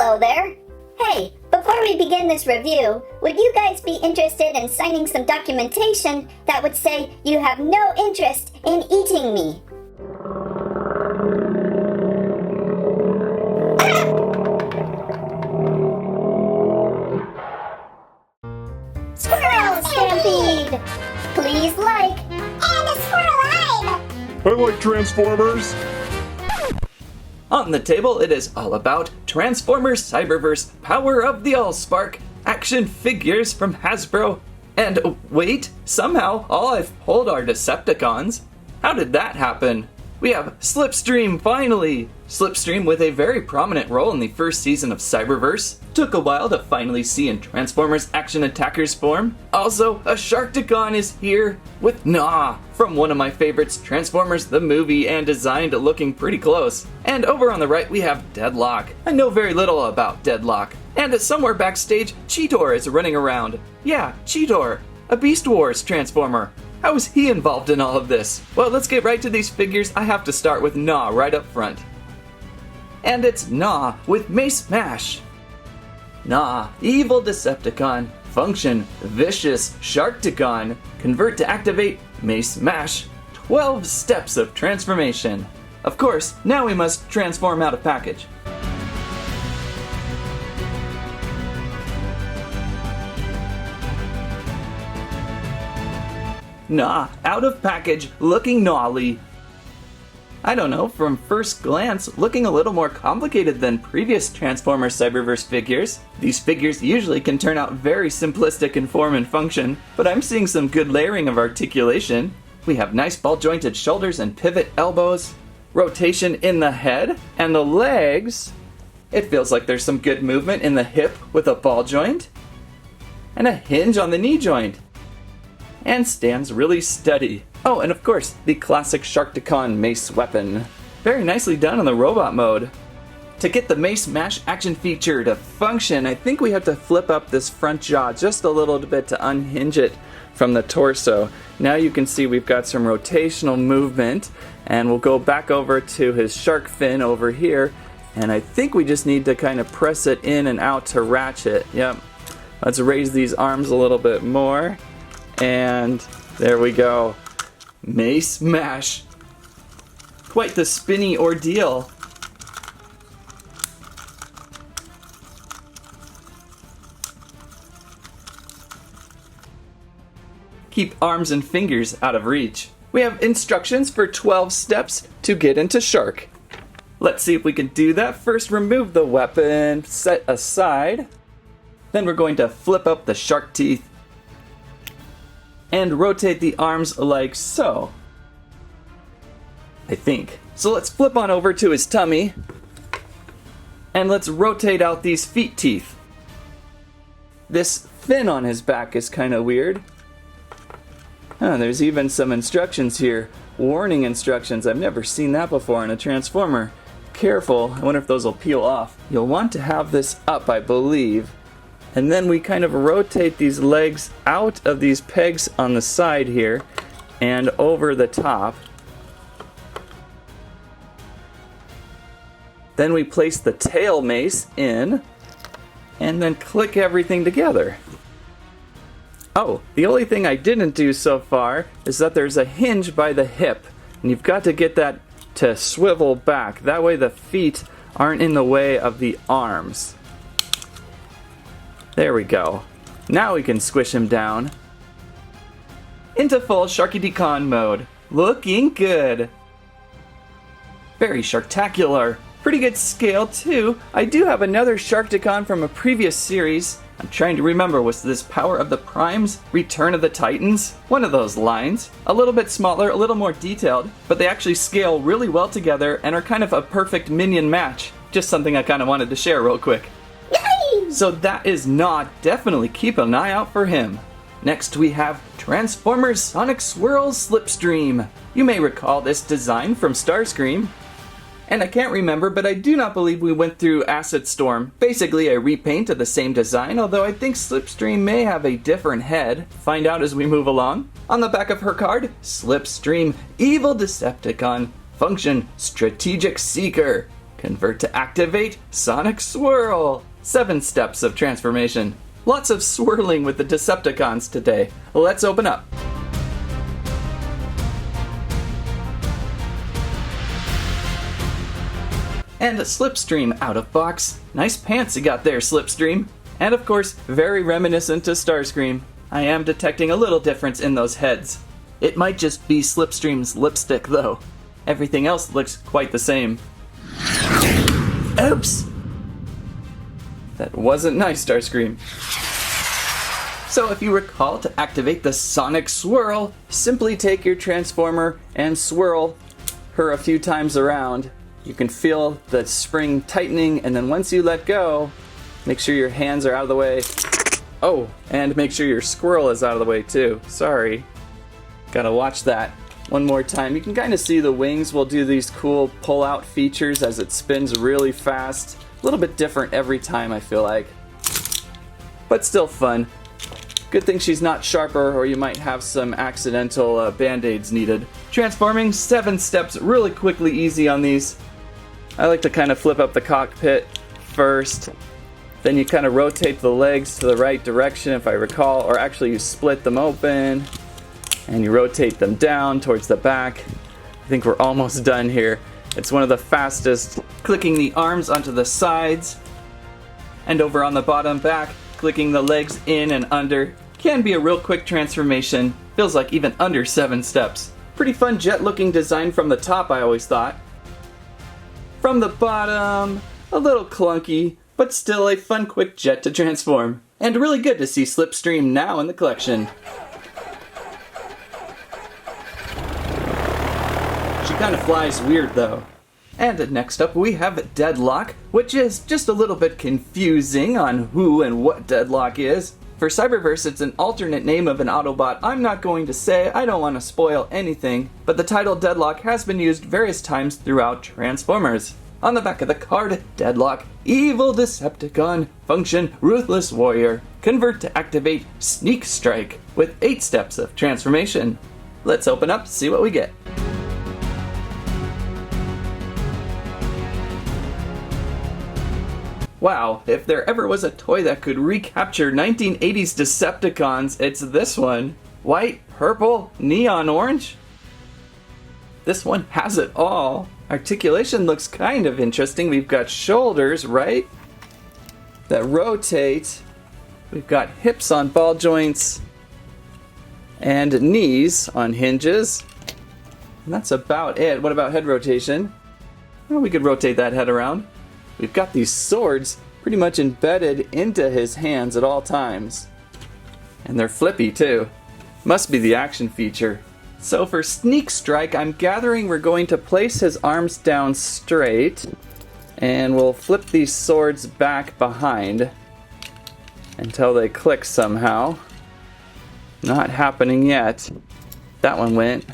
Hello there! Hey, before we begin this review, would you guys be interested in signing some documentation that would say you have no interest in eating me? Squirrel Stampede! Please like and squirrelize! I like Transformers! On the table, it is all about Transformers Cyberverse Power of the All-Spark action figures from Hasbro. And wait, somehow all I've pulled are Decepticons. How did that happen? We have Slipstream finally! Slipstream with a very prominent role in the first season of Cyberverse. Took a while to finally see in Transformers Action Attackers form. Also, a Sharkticon is here with Gnaw from one of my favorites, Transformers the movie, and designed looking pretty close. And over on the right we have Deadlock. I know very little about Deadlock. And somewhere backstage, Cheetor is running around. Yeah, Cheetor, a Beast Wars Transformer. How is he involved in all of this? Well, let's get right to these figures. I have to start with Gnaw right up front. And it's Gnaw with Mace Mash. Gnaw, evil Decepticon. Function, vicious Sharkticon. Convert to activate, Mace Mash. 12 steps of transformation. Of course, now we must transform out of package. Gnaw, out of package, looking gnawly. I don't know, from first glance, looking a little more complicated than previous Transformers Cyberverse figures. These figures usually can turn out very simplistic in form and function, but I'm seeing some good layering of articulation. We have nice ball-jointed shoulders and pivot elbows, rotation in the head, and the legs. It feels like there's some good movement in the hip with a ball joint, and a hinge on the knee joint. And stands really steady. Oh, and of course, the classic Sharkticon Mace weapon. Very nicely done on the robot mode. To get the Mace Mash action feature to function, I think we have to flip up this front jaw just a little bit to unhinge it from the torso. Now you can see we've got some rotational movement, and we'll go back over to his shark fin over here, and I think we just need to kind of press it in and out to ratchet. Yep. Let's raise these arms a little bit more. And there we go. Mace Mash. Quite the spinny ordeal. Keep arms and fingers out of reach. We have instructions for 12 steps to get into Shark. Let's see if we can do that. First, remove the weapon, set aside. Then we're going to flip up the shark teeth and rotate the arms like so. I think. So let's flip on over to his tummy, and let's rotate out these feet teeth. This fin on his back is kind of weird. There's even some instructions here. Warning instructions. I've never seen that before in a Transformer. Careful, I wonder if those will peel off. You'll want to have this up, I believe. And then we kind of rotate these legs out of these pegs on the side here and over the top. Then we place the tail mace in and then click everything together. Oh, the only thing I didn't do so far is that there's a hinge by the hip, and you've got to get that to swivel back. That way the feet aren't in the way of the arms. There we go. Now we can squish him down into full Sharkticon mode. Looking good. Very Sharktacular. Pretty good scale too. I do have another Sharkticon from a previous series. I'm trying to remember, was this Power of the Primes? Return of the Titans? One of those lines. A little bit smaller, a little more detailed, but they actually scale really well together and are kind of a perfect minion match. Just something I kind of wanted to share real quick. So that is Gnaw. Definitely keep an eye out for him. Next we have Transformers Sonic Swirl Slipstream. You may recall this design from Starscream. And I can't remember, but I do not believe we went through Acid Storm. Basically a repaint of the same design, although I think Slipstream may have a different head. Find out as we move along. On the back of her card, Slipstream, Evil Decepticon. Function, Strategic Seeker. Convert to activate Sonic Swirl. 7 steps of transformation. Lots of swirling with the Decepticons today. Let's open up. And a Slipstream out of box. Nice pants you got there, Slipstream. And of course, very reminiscent to Starscream. I am detecting a little difference in those heads. It might just be Slipstream's lipstick though. Everything else looks quite the same. Oops! That wasn't nice, Starscream. So if you recall, to activate the Sonic Swirl, simply take your Transformer and swirl her a few times around. You can feel the spring tightening, and then once you let go, make sure your hands are out of the way. Oh, and make sure your squirrel is out of the way too. Sorry. Gotta watch that. One more time. You can kind of see the wings will do these cool pull-out features as it spins really fast. A little bit different every time, I feel like. But still fun. Good thing she's not sharper, or you might have some accidental band-aids needed. Transforming, 7 steps, really quickly, easy on these. I like to kind of flip up the cockpit first. Then you kind of rotate the legs to the right direction, if I recall, or actually you split them open and you rotate them down towards the back. I think we're almost done here. It's one of the fastest. Clicking the arms onto the sides, and over on the bottom back, clicking the legs in and under. Can be a real quick transformation. Feels like even under 7 steps. Pretty fun jet looking design from the top, I always thought. From the bottom, a little clunky, but still a fun quick jet to transform. And really good to see Slipstream now in the collection. She kind of flies weird though. And next up we have Deadlock, which is just a little bit confusing on who and what Deadlock is. For Cyberverse, it's an alternate name of an Autobot I'm not going to say, I don't want to spoil anything, but the title Deadlock has been used various times throughout Transformers. On the back of the card, Deadlock, Evil Decepticon, Function, Ruthless Warrior, Convert to activate Sneak Strike, with 8 steps of transformation. Let's open up, see what we get. Wow, if there ever was a toy that could recapture 1980s Decepticons, it's this one. White, purple, neon orange? This one has it all. Articulation looks kind of interesting. We've got shoulders, right? That rotate. We've got hips on ball joints. And knees on hinges. And that's about it. What about head rotation? Well, we could rotate that head around. We've got these swords pretty much embedded into his hands at all times. And they're flippy too. Must be the action feature. So for Sneak Strike, I'm gathering we're going to place his arms down straight. And we'll flip these swords back behind until they click somehow. Not happening yet. That one went.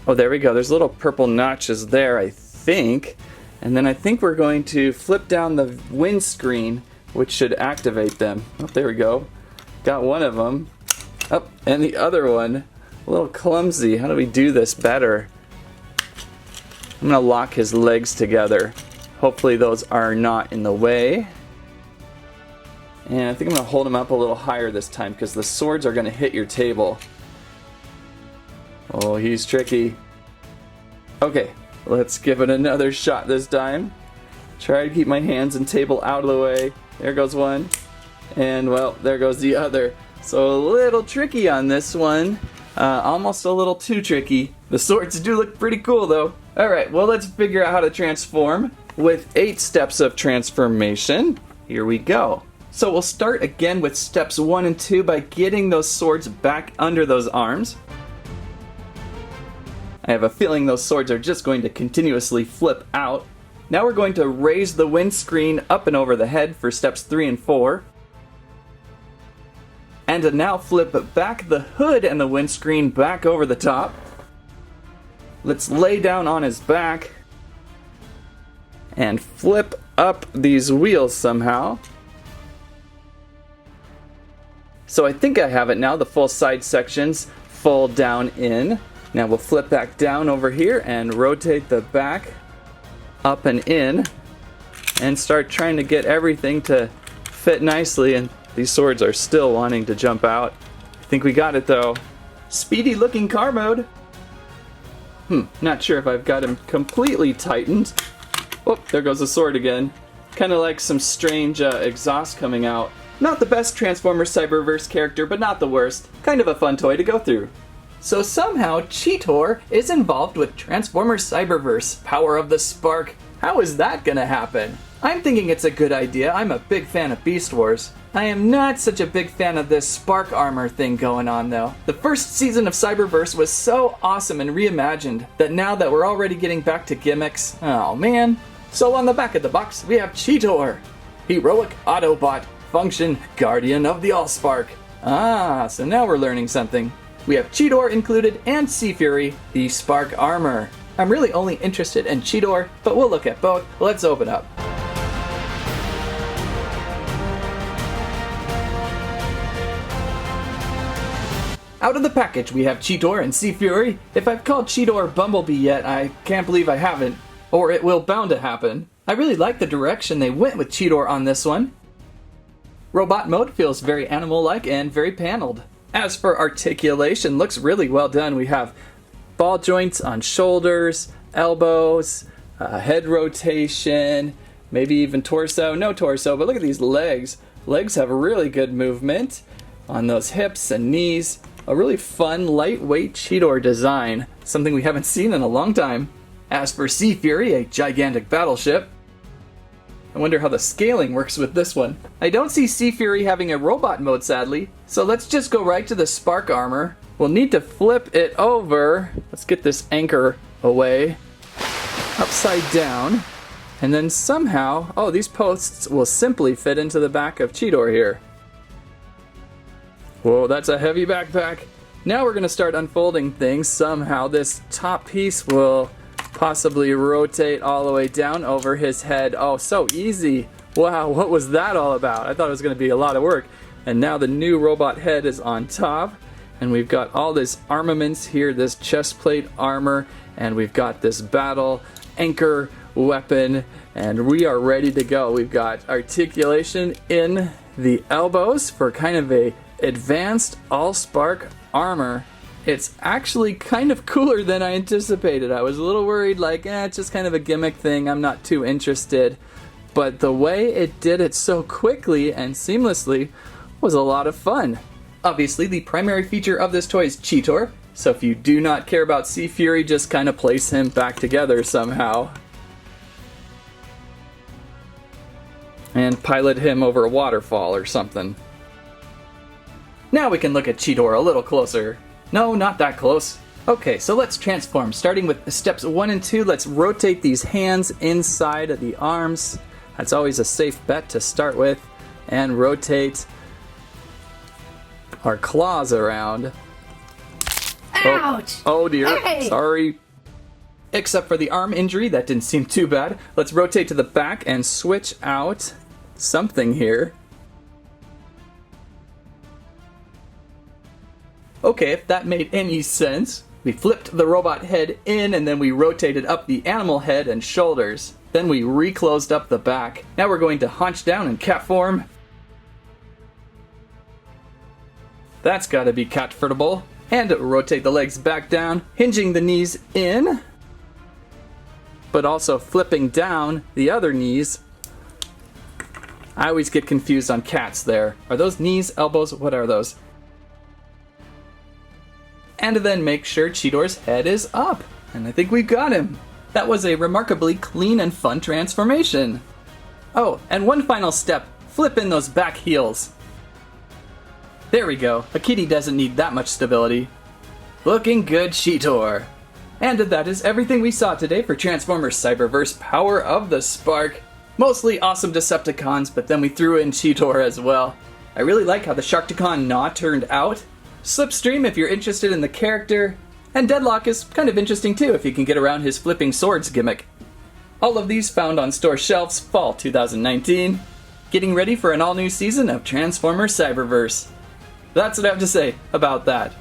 Oh, there we go. There's little purple notches there, I think. And then I think we're going to flip down the windscreen, which should activate them. Oh, there we go. Got one of them. Oh, and the other one. A little clumsy. How do we do this better? I'm going to lock his legs together. Hopefully those are not in the way. And I think I'm going to hold him up a little higher this time because the swords are going to hit your table. Oh, he's tricky. Okay. Let's give it another shot this time. Try to keep my hands and table out of the way. There goes one. And well, there goes the other. So a little tricky on this one. Almost a little too tricky. The swords do look pretty cool though. Alright, well let's figure out how to transform with 8 steps of transformation. Here we go. So we'll start again with steps 1 and 2 by getting those swords back under those arms. I have a feeling those swords are just going to continuously flip out. Now we're going to raise the windscreen up and over the head for steps 3 and 4. And to now flip back the hood and the windscreen back over the top. Let's lay down on his back and flip up these wheels somehow. So I think I have it now. The full side sections fold down in. Now we'll flip back down over here and rotate the back up and in. and start trying to get everything to fit nicely, and these swords are still wanting to jump out. I think we got it though. Speedy looking car mode. Not sure if I've got him completely tightened. Oh, there goes the sword again. Kind of like some strange exhaust coming out. Not the best Transformers Cyberverse character, but not the worst. Kind of a fun toy to go through. So somehow Cheetor is involved with Transformers Cyberverse Power of the Spark. How is that gonna happen? I'm thinking it's a good idea. I'm a big fan of Beast Wars. I am not such a big fan of this Spark armor thing going on though. The first season of Cyberverse was so awesome and reimagined that now that we're already getting back to gimmicks, oh man. So on the back of the box we have Cheetor, Heroic Autobot, Function Guardian of the Allspark. So now we're learning something. We have Cheetor included and Sea Fury, the Spark armor. I'm really only interested in Cheetor, but we'll look at both. Let's open up. Out of the package we have Cheetor and Sea Fury. If I've called Cheetor Bumblebee yet, I can't believe I haven't. Or it will bound to happen. I really like the direction they went with Cheetor on this one. Robot mode feels very animal-like and very paneled. As for articulation, looks really well done. We have ball joints on shoulders, elbows, head rotation, maybe even torso. No torso, but look at these legs. Legs have really good movement on those hips and knees. A really fun, lightweight Cheetor design. Something we haven't seen in a long time. As for Sea Fury, a gigantic battleship. I wonder how the scaling works with this one. I don't see Sea Fury having a robot mode, sadly, so let's just go right to the Spark armor. We'll need to flip it over. Let's get this anchor away. Upside down. And then somehow, these posts will simply fit into the back of Cheetor here. Whoa, that's a heavy backpack. Now we're gonna start unfolding things. Somehow this top piece will possibly rotate all the way down over his head. Oh, so easy. Wow, what was that all about? I thought it was going to be a lot of work. And now the new robot head is on top. And we've got all this armaments here, this chest plate armor. And we've got this battle anchor weapon. And we are ready to go. We've got articulation in the elbows for kind of a advanced all-spark armor. It's actually kind of cooler than I anticipated. I was a little worried, like, it's just kind of a gimmick thing. I'm not too interested. But the way it did it so quickly and seamlessly was a lot of fun. Obviously, the primary feature of this toy is Cheetor. So if you do not care about Sea Fury, just kind of place him back together somehow. And pilot him over a waterfall or something. Now we can look at Cheetor a little closer. No, not that close. Okay, so let's transform. Starting with steps 1 and 2, let's rotate these hands inside of the arms. That's always a safe bet to start with. And rotate our claws around. Ouch! Oh dear, Hey! Sorry. Except for the arm injury, that didn't seem too bad. Let's rotate to the back and switch out something here. Okay, if that made any sense. We flipped the robot head in and then we rotated up the animal head and shoulders. Then we reclosed up the back. Now we're going to haunch down in cat form. That's gotta be comfortable. And rotate the legs back down, hinging the knees in, but also flipping down the other knees. I always get confused on cats there. Are those knees, elbows? What are those? And then make sure Cheetor's head is up. And I think we got him. That was a remarkably clean and fun transformation. Oh, and one final step. Flip in those back heels. There we go. A kitty doesn't need that much stability. Looking good, Cheetor. And that is everything we saw today for Transformers Cyberverse Power of the Spark. Mostly awesome Decepticons, but then we threw in Cheetor as well. I really like how the Sharkticon Gnaw turned out. Slipstream if you're interested in the character, and Deadlock is kind of interesting too if you can get around his flipping swords gimmick. All of these found on store shelves fall 2019. Getting ready for an all-new season of Transformers Cyberverse. That's what I have to say about that.